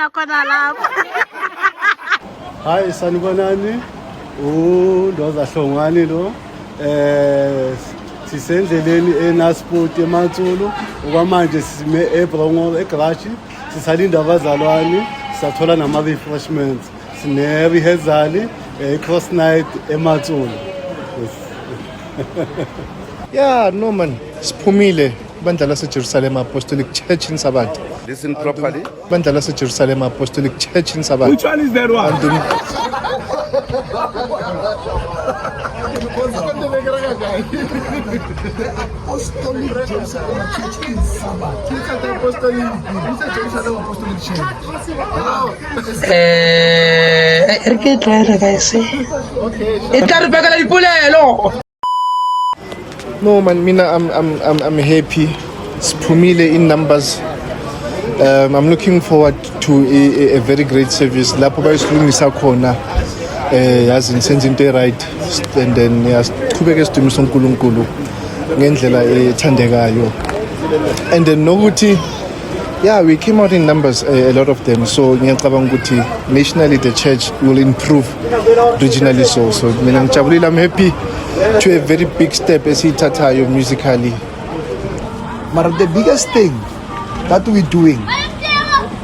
ufika khona lapho. Hayi sanibonani. Ndoza Hlongwane lo. Sisendleleni eNasport eMatsulu. Okwamanje sime eBrongo eGarashi. Sisalinda abazalwane, sathola nama refreshments. Sine rehearsal cross night eMatsulu. Yeah, no man. Siphumile bandla lase Jerusalem Apostolic Church in Sabat. Listen properly. Bandla lase Jerusalem Apostolic Church in Sabat. Which one is that one? Apostolic Jerusalem Church in Sabat. Apostolic Jerusalem Apostolic Church. Erke tla guys. Etla re bakala dipolelo. No man, mina I'm happy. Siphumile in numbers. I'm looking forward to a very great service. Lapho bayisilungisa khona yazi senze into right and then yasiqhubeke sidumisa uNkulunkulu ngendlela ethandekayo. And then nokuthi yeah, we came out in numbers, a lot of them. So ngiyacabanga ukuthi nationally the church will improve, regionally so mina ngijabulile. I'm happy to a very big step esiyithathayo musically. But the biggest thing that we're doing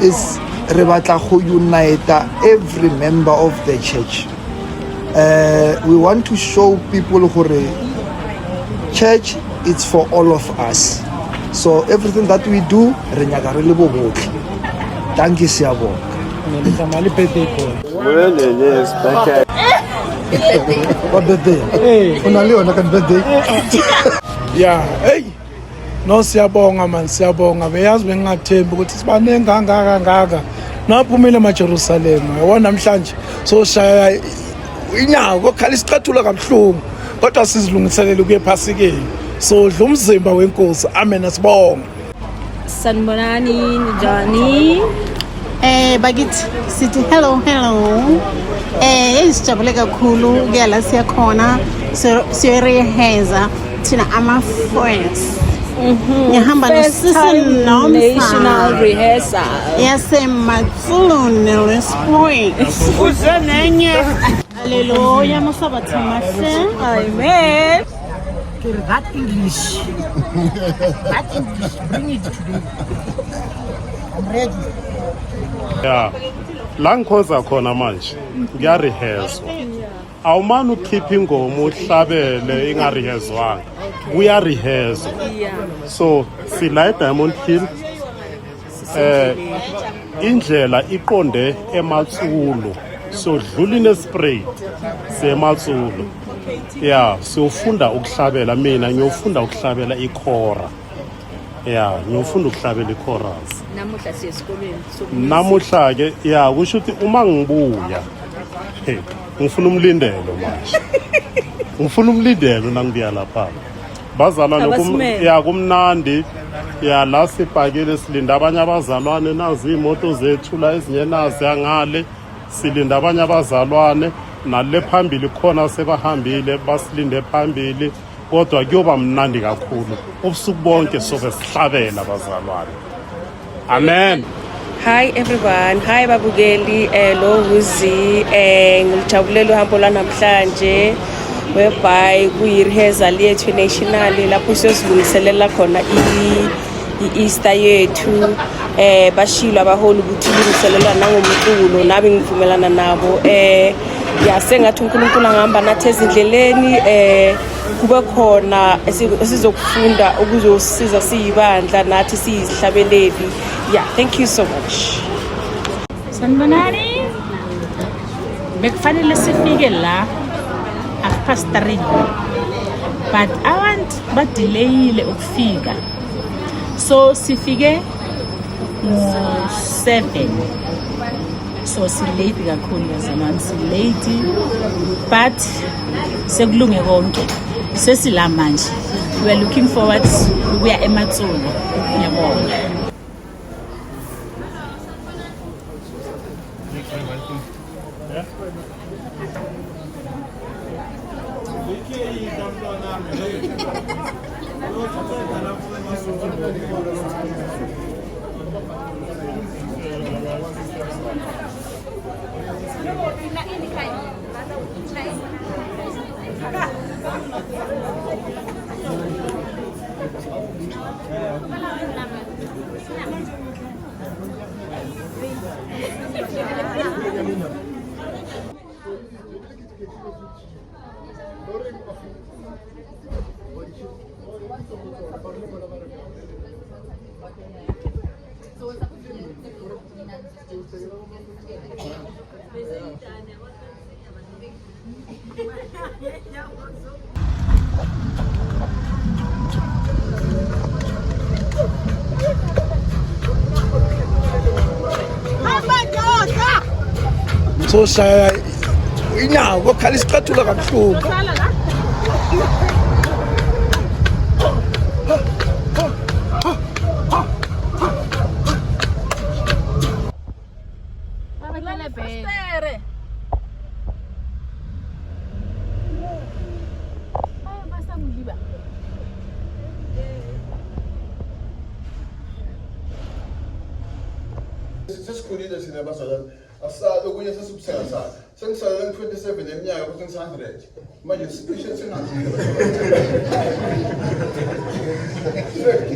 is re batla go unite every member of the church. We want to show people gore church it's for all of us. So everything that we do re nyaka re le bobotlhe. Thank you siyabonga. Well, yes, thank you. What birthday? Una le yona kan birthday? Yeah, hey. No siyabonga man, siyabonga. Beyazi bengathembi ukuthi sibanenge kangaka. Naphumile eJerusalem. Yabona namhlanje so shaya inyawo kokhala isiqathula kamhlungu. Kodwa sizilungiselele ukuye ePhasikeni. So dla umzimba wenkosi. Amen asibonga. Sanibonani njani? Bakithi sithi hello. Sijabule kakhulu ke la siyakhona siyareheza thina ama friends. Ngihamba noSisi National Rehearsal. Yasematsulu neLespring. Uze nenye. Hallelujah, masabathi mahle. Amen. That English. Bring it today. I'm ready. Yeah. La ngikhoza khona manje ngiyarehearswa. Awumani ukhipha ingoma uhlabele ingarehezwanga. Kuyarehearswa. So sila eDiamond Hill indlela iqonde eMatsulu. So dlula iNelspruit seMatsulu. Yeah, siyofunda ukuhlabela mina ngiyofunda ukuhlabela ikhora. Yeah, ngiyofunda ukuhlabela ichorus. Namuhla siya esikolweni. Namuhla ke yeah kusho ukuthi uma ngibuya ngifuna umlindelo manje. Ngifuna umlindelo nangibuya lapha. Bazalwane kumnandi ya la sibhakile silinda abanye abazalwane nazi imoto zethu la ezinye nazi angale silinda abanye abazalwane nale phambili khona sebahambile basilinde phambili kodwa kuyoba mnandi kakhulu ubusuku bonke sobe sihlabela abazalwane. Amen. Hi everyone, hi babukeli, lo Wuzi, ngijabulele uhambo lwanamhlanje whereby kuyi-rehearsal yethu national lapho siyosilungiselela khona i-Easter yethu. Bashilo abaholi ukuthi ilungiselelwa nangomculo nabe ngivumelana nabo. Sengathi uNkulunkulu angihamba nathi ezindleleni kube khona esizokufunda ukuzosiza siyibandla nathi siyihlabeleli. Yeah, thank you so much. Sanibonani. Bekufanele sifike la 3:30. But abantu badelayile ukufika. So sifike ngo-7. So silate kakhulu bazalwane, silate but sekulunge konke. Sesila manje. We are looking forward ukuya eMatsulu. Ngiyabonga. So shaya inyawo kokhala isiqathula kabuhlungu. Sesikhulile sina bazalwane asale okunye sesibusela sala sengisale 27 eminyaka ukuthi 100 manje sicishe singazi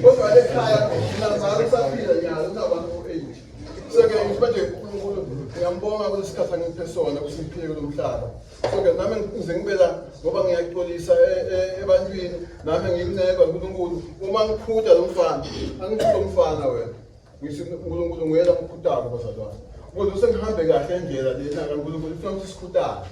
kodwa ekhaya ngizazala saphila nyalo kunabantu 8 so ke manje uNkulunkulu ngiyambonga kulesikhathi angiphe sona kusiphile kulomhlaba so ke nami ngize ngibela ngoba ngiyaxolisa ebantwini nami ngimneka uNkulunkulu uma ngikhutha lo mfana angithi lo mfana wena uNkulunkulu nguyena umkhuthazo bazalwane kodwa usengihambe kahle endlela lena kaNkulunkulu ufuna ukuthi sikhuthane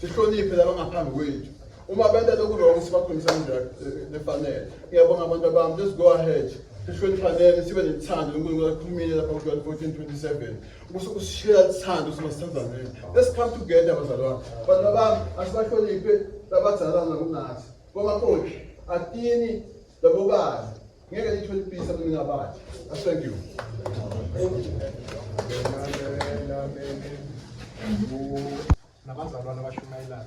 sihloniphe laba ngaphambi kwethu uma abantu lokurongo sibakhulisa indlela lefanele ngiyabonga abantu bami let's go ahead sihloniphaneni sibe nethando uNkulunkulu akhulumile lapha ku-John 14:27 usishela ithando simasithandazane let's come together bazalwane bantu bami asibahloniphe labadzalana kunathi bomakoti atini labo bani ngeke nithole peace abamina bathi thank you nabazalwane abashumayelayo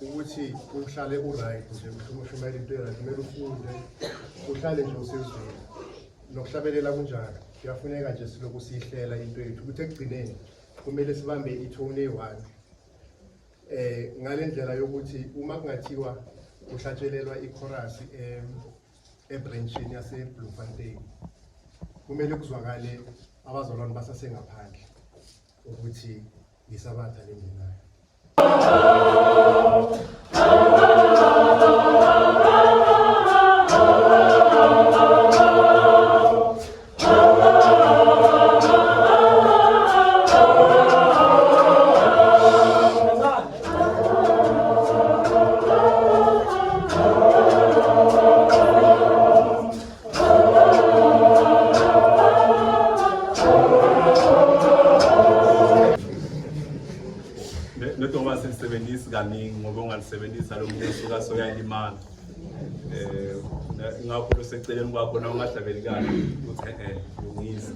ukuthi uhlale uright nje ushumayela into right kumele ufunde uhlale nje usezweni nokuhlabelela kunjalo kuyafuneka nje siloku sihlela into yethu ukuthi ekugcineni kumele sibambe ithone eyi-1 ngale ndlela yokuthi uma kungathiwa kuhlatshelelwa ichorus ebranchini yase-Bloemfontein kumele kuzwakale abazalwane basasengaphandle ukuthi yisabatha lengenayo. Njengoba silisebenzisa kaningi ngoba ungalisebenzisa lo muntu osuka soyalimala ngakho seceleni kwakho na ungahlabeli kahle uthi lungisa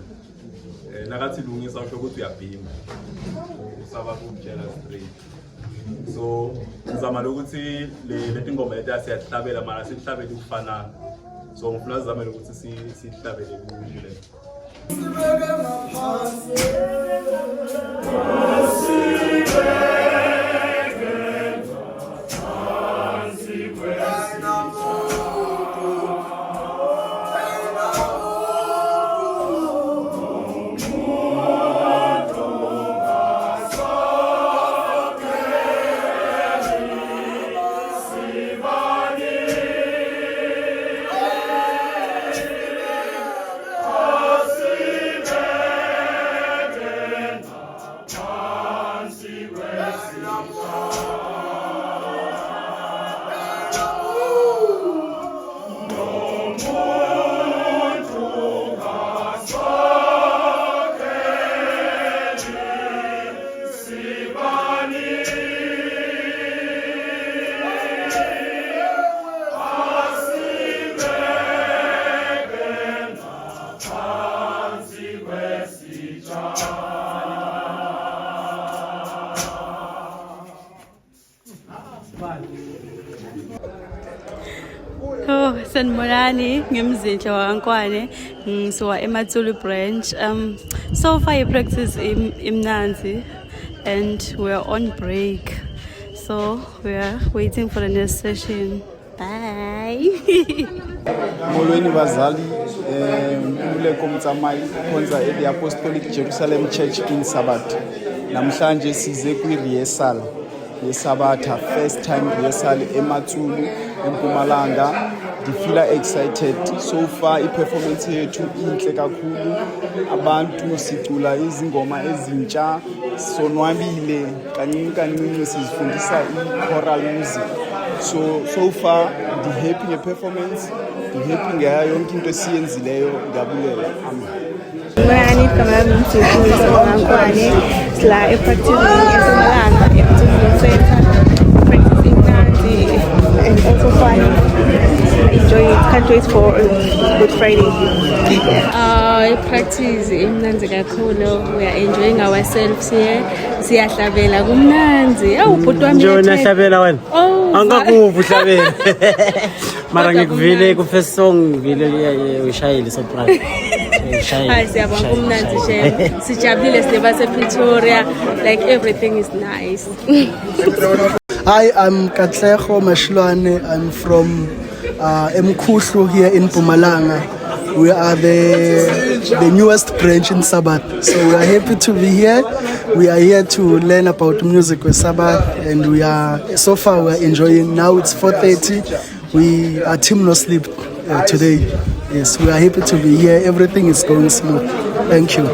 nakathi lungisa usho ukuthi uyabhinga usaba ukutshela straight so ngizama ukuthi leti ngoma leti siyahlabela mara sihlabele ukufanana so ngifuna sizame ukuthi sihlabele kuhle Sanibonani, ngimzinhle waNkwane, ngisuka eMatsulu branch. So far I practice in Nanzi and we're on break. So we're waiting for the next session. Bye. Molweni bazali ule komtsamai khonza the Apostolic Jerusalem Church in Sabbath. Namhlanje size kwi rehearsal yeSabatha, first time rehearsal eMatsulu eMpumalanga. Ndifila excited. So far i-performance yethu inhle kakhulu. Abantu sicula izingoma ezintsha, sonwabile kancinci sizifundisa i-choral music. So far ndi-happy nge-performance, ndi-happy ngayo yonke into esiyenzileyo, ndiyabulela. Mani kama mtukuzi wangwane sla practicing eMpumalanga Center, practicing Nanzi and also fun. Enjoy it. Can't wait for Good Friday. Practice imnanzi kakhulu. We are enjoying ourselves here. Siyahlabela kumnanzi. Ubhuti wami Njona hlabela wena. Angakuvu hlabela. Mara ngikuvile ku first song vile ushayile soprano. Hi, siyabonga kumnanzi she. Sijabulile sileba sePretoria. Like everything is nice. Hi, I'm Katlego Mashilwane. I'm from Mkuhlu here in Mpumalanga. We are the newest branch in Sabbath. So we are happy to be here. We are here to learn about music with Sabbath, and so far we are enjoying. Now it's 4:30. We are Team No Sleep today. Yes, we are happy to be here. Everything is going smooth. Thank you.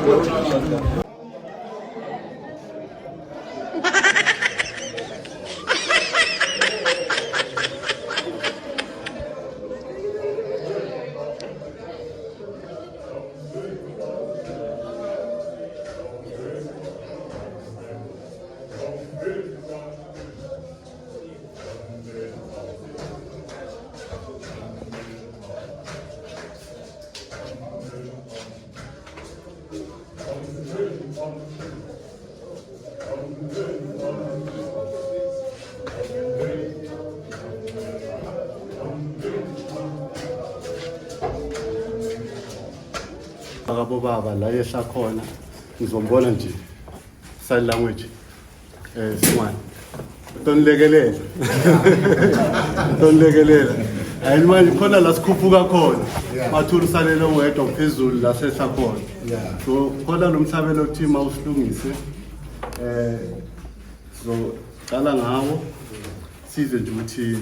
Akabo baba la yehla khona ngizombona nje sign language Singwane tonlekelela ayi manje khona la sikhuphuka khona mathulu salele wedwa phezulu la sehla khona so khona lo mhlabelo team awusilungise so qala ngawo size nje ukuthi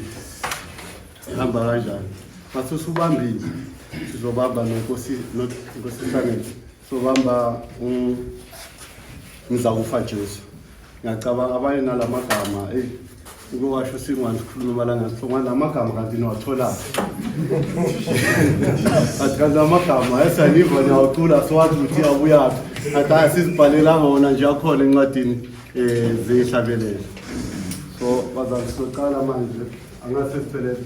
ihamba kanjani mathi usubambile sizobamba nonkosisane sobamba ngizakufa Jesu ngiyacabanga abanye nalamagama ukowasho Singwane sikhuluma la ngasongwana amagama kanti niwathola athi amagama esaniva niyawucula siwazi ukuthi abuya ata sizibhalela ngona nje akhona encwadini zehlabelela so bazali soqala manje angase siphelele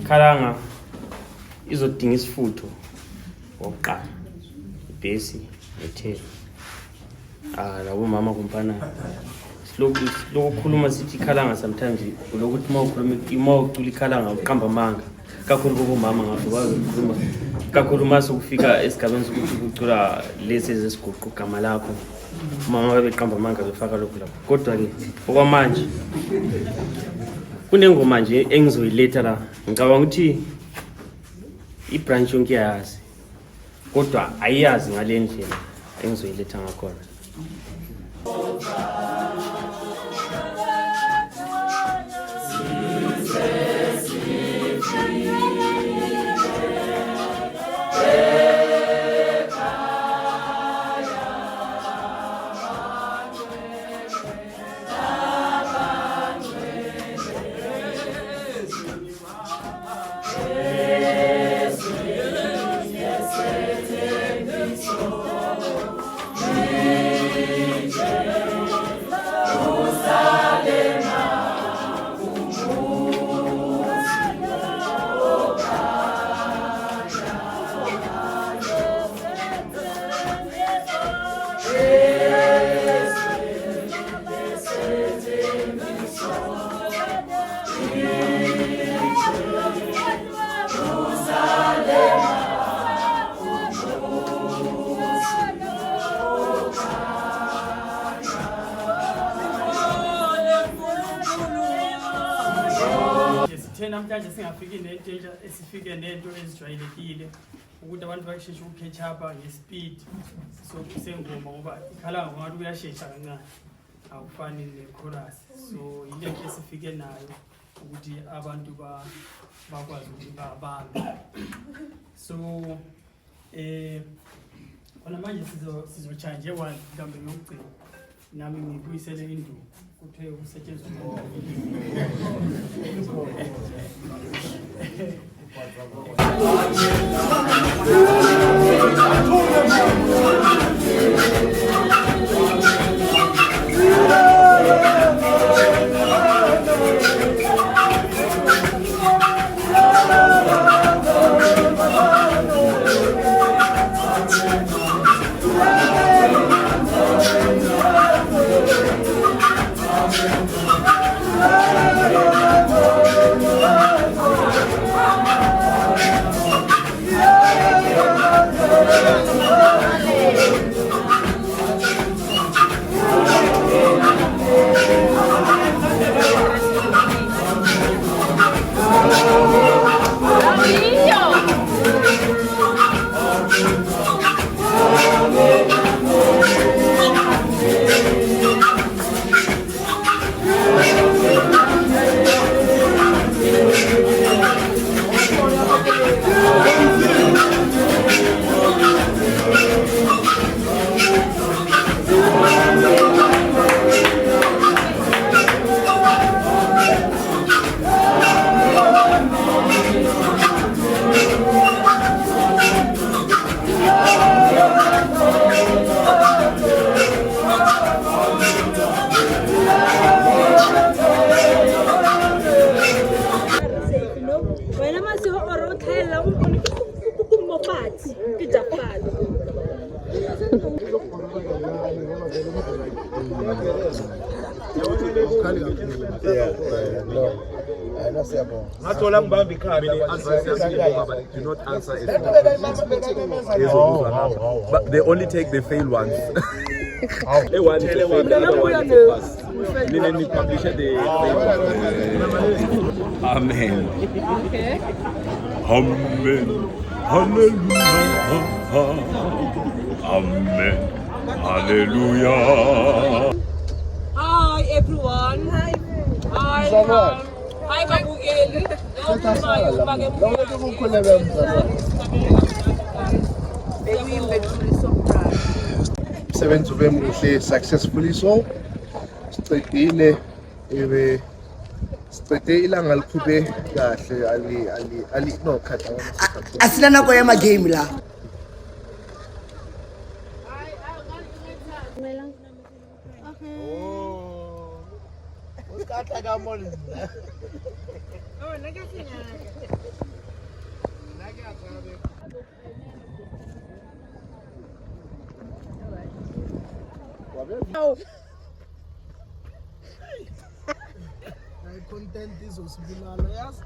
Khalanga izodinga isifutho oqala ibhesi ethela labo mama kumpana silokukhuluma sithi Khalanga sometimes lokuthi mawukhuluma imawucula iKhalanga uqamba manga kakhulu kubomama ngakwazi ukukhuluma kakhulu mase ukufika esigabeni sokuthi kucula lezi ezisiguqu igama lakho mama babeqamba amanga befaka lokhu lapho kodwa ke okwamanje kunengoma nje engizoyiletha la ngicabanga ukuthi ibranch yonke iyazi kodwa ayiyazi ngale ndlela engizoyiletha ngakhona. Namhlanje singafiki nento esifike nento ezijwayelekile ukuthi abantu basheshe ukuketch up ngespeed so kusengoma ngoba ikhala ngathi kuyashesha kancane akufani nechorus so into esifike nayo ukuthi abantu bakwazi ukuthi babambe so kona manje sizochanje one mhlambe yokugcina nami ngibuyisele induku kuthe ukusetshenziswa But they only take the failed ones. Amen. Okay. Amen. Hallelujah. Amen. Hallelujah. Hi everyone. Hi. Hi. Hi Babugeli. Seventh ube muhle successfully so sicedile sicede ilanga likhube kahle ali no khatha asina nako ya game la usikhatha kamoli content izosibulala yazi